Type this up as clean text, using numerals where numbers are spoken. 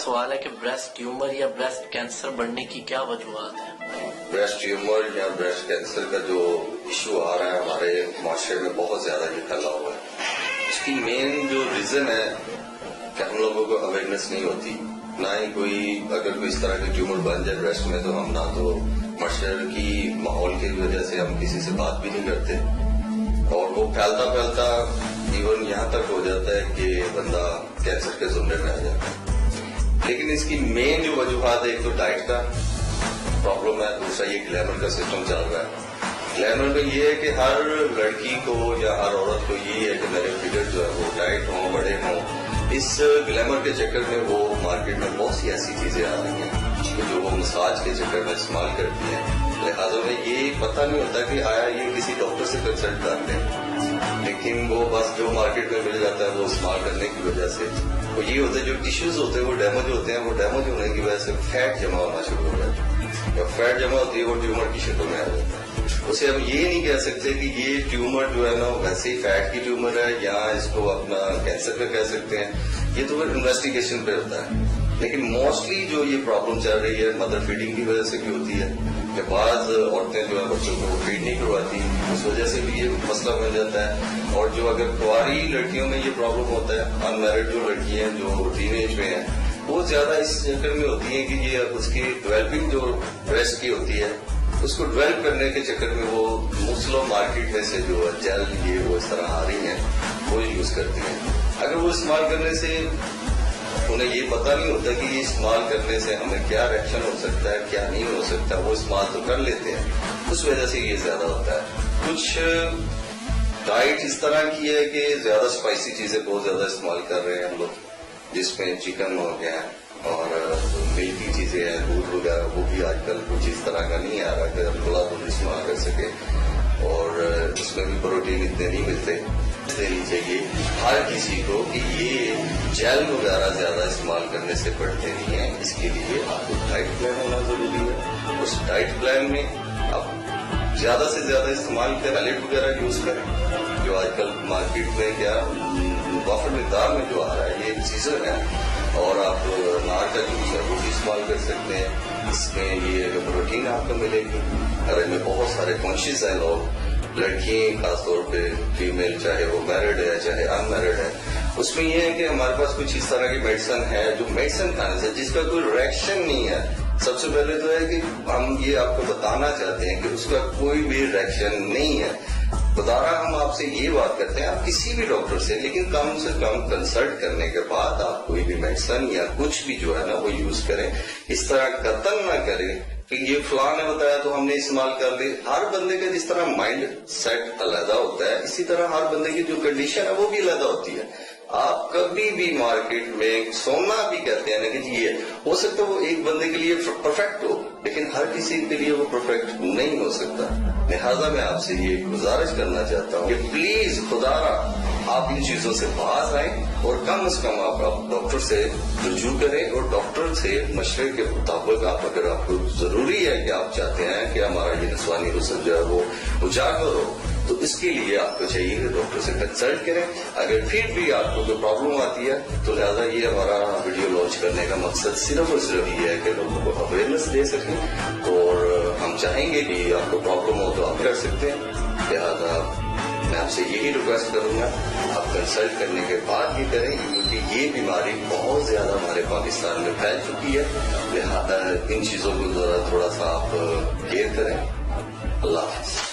سوال ہے کہ بریسٹ ٹیومر یا بریسٹ کینسر بڑھنے کی کیا وجوہات ہیں؟ بریسٹ ٹیومر یا بریسٹ کینسر کا جو ایشو آ رہا ہے ہمارے معاشرے میں بہت زیادہ یہ پھیلا ہوا ہے. اس کی مین جو ریزن ہے کہ ہم لوگوں کو اویئرنیس نہیں ہوتی. نہ ہی کوئی اگر کوئی اس طرح کا ٹیومر بن جائے بریسٹ میں تو ہم نہ تو معاشرے کی ماحول کی وجہ سے ہم کسی سے بات بھی نہیں کرتے اور وہ پھیلتا پھیلتا ایون یہاں تک ہو جاتا ہے کہ بندہ کینسر کے زمرے میں آ جاتا ہے. لیکن اس کی مین جو وجوہات ہے ایک تو ڈائٹ کا پرابلم ہے, دوسرا یہ گلیمر کا سسٹم چل رہا ہے. گلیمر میں یہ ہے کہ ہر لڑکی کو یا ہر عورت کو یہ ہے کہ میرے فگر جو ہے وہ ٹائٹ ہوں, بڑے ہوں. اس گلیمر کے چکر میں وہ مارکیٹ میں بہت سی ایسی چیزیں آ رہی ہیں جو وہ مساج کے چکر میں استعمال کرتی ہیں. لہٰذا میں یہ پتہ نہیں ہوتا کہ آیا یہ کسی ڈاکٹر سے کنسلٹ کر لیں, لیکن وہ بس جو مارکیٹ میں مل جاتا ہے وہ استعمال کرنے کی وجہ سے وہ یہ ہوتا ہے جو ٹیشوز ہوتے ہیں وہ ڈیمیج ہوتے ہیں. وہ ڈیمیج ہونے کی وجہ سے فیٹ جمع ہونا شروع ہو جاتا ہے. جب فیٹ جمع ہوتی ہے وہ ٹیومر کی شکل میں آ جاتا ہے. اسے ہم یہ نہیں کہہ سکتے کہ یہ ٹیومر جو ہے نا ویسے ہی فیٹ کی ٹیومر ہے یا اس کو اپنا کینسر کا کہہ سکتے ہیں. یہ تو پھر انویسٹیگیشن پہ ہوتا ہے. لیکن موسٹلی جو یہ پرابلم چل رہی ہے مدر فیڈنگ کی وجہ سے بھی ہوتی ہے کہ بعض عورتیں جو ہے بچوں کو فیڈ نہیں کرواتی, اس وجہ سے بھی یہ مسئلہ بن جاتا ہے. اور جو اگر کنواری لڑکیوں میں یہ پرابلم ہوتا ہے, ان میرڈ جو لڑکی ہیں جو ٹین ایج میں ہیں وہ زیادہ اس چکر میں ہوتی ہیں کہ یہ اس کی ڈیولپنگ جو بریسٹ کی ہوتی ہے اس کو ڈیولپ کرنے کے چکر میں وہ مسلم مارکیٹ میں سے جو جیل یہ وہ اس طرح آ رہی ہیں وہ یوز کرتی ہیں. اگر وہ استعمال کرنے سے انہیں یہ پتہ نہیں ہوتا کہ یہ استعمال کرنے سے ہمیں کیا ریئیکشن ہو سکتا ہے کیا نہیں ہو سکتا, وہ استعمال تو کر لیتے ہیں, اس وجہ سے یہ زیادہ ہوتا ہے. کچھ ڈائٹ اس طرح کی ہے کہ زیادہ اسپائسی چیزیں بہت زیادہ استعمال کر رہے ہیں ہم لوگ, جس میں چکن ہو گیا اور ملکی چیزیں ہیں, دودھ وغیرہ, وہ بھی آج کل کچھ اس طرح کا نہیں آ رہا کہ ہم کھلا دودھ استعمال کر سکے. اور اس میں بھی پروٹین اتنے نہیں ملتے. دینی چاہیے ہر کسی کو کہ یہ جیل وغیرہ زیادہ استعمال کرنے سے بڑھتے نہیں ہیں. اس کے لیے آپ کو ڈائٹ پلان ہونا ضروری ہے. اس ڈائٹ پلان میں آپ زیادہ سے زیادہ استعمال کریں, سیلیڈ وغیرہ یوز کریں جو آج کل مارکیٹ میں کیا وافر مقدار میں جو آ رہا ہے یہ سیزن ہے. اور آپ نار کا جوس ہے وہ بھی استعمال کر سکتے ہیں. اس میں یہ پروٹین آپ کو ملے گی. اور ان میں بہت سارے کانشیس ہیں لوگ, لڑکیاں خاص طور پہ فیمیل, چاہے وہ میرڈ ہے چاہے ان میرڈ ہے. اس میں یہ ہے کہ ہمارے پاس کچھ اس طرح کی میڈیسن ہے جو میڈیسن کھانے سے جس کا کوئی ریئیکشن نہیں ہے. سب سے پہلے تو ہے کہ ہم یہ آپ کو بتانا چاہتے ہیں کہ اس کا کوئی بھی ریئیکشن نہیں ہے. بتانا ہم آپ سے یہ بات کرتے ہیں آپ کسی بھی ڈاکٹر سے, لیکن کم سے کم کنسلٹ کرنے کے بعد آپ کوئی بھی میڈیسن یا کچھ بھی جو ہے نا وہ یوز کریں. اس طرح قتل نہ کریں کہ یہ فلاں نے بتایا تو ہم نے استعمال کر لی. ہر بندے کا جس طرح مائنڈ سیٹ علیحدہ ہوتا ہے اسی طرح ہر بندے کی جو کنڈیشن ہے وہ بھی علیحدہ ہوتی ہے. آپ کبھی بھی مارکیٹ میں سونا بھی کہتے ہیں نا کہ جی یہ ہو سکتا ہے وہ ایک بندے کے لیے پرفیکٹ ہو, لیکن ہر کسی کے لیے وہ پرفیکٹ نہیں ہو سکتا. لہٰذا میں آپ سے یہ گزارش کرنا چاہتا ہوں کہ پلیز خدا را آپ ان چیزوں سے باز آئیں اور کم از کم آپ ڈاکٹر سے رجوع کریں اور ڈاکٹر سے مشورے کے مطابق آپ اگر آپ کو ضروری ہے کہ آپ چاہتے ہیں کہ ہمارا یہ نسوانی حسن جو ہے وہ اجاگر ہو تو اس کے لیے آپ کو چاہیے کہ ڈاکٹر سے کنسلٹ کریں. اگر پھر بھی آپ کو کوئی پرابلم آتی ہے تو لہٰذا یہ ہمارا ویڈیو لانچ کرنے کا مقصد صرف اور صرف یہ ہے کہ لوگوں کو اویئرنیس دے سکیں. اور ہم چاہیں گے کہ آپ کو پرابلم ہو تو آپ کر سکتے ہیں. لہٰذا میں آپ سے یہی ریکویسٹ کروں گا آپ کنسلٹ کرنے کے بعد یہ کریں کیونکہ یہ بیماری بہت زیادہ ہمارے پاکستان میں پھیل چکی ہے. لہٰذا ان چیزوں کو ذرا تھوڑا سا آپ کیئر کریں. اللہ حافظ.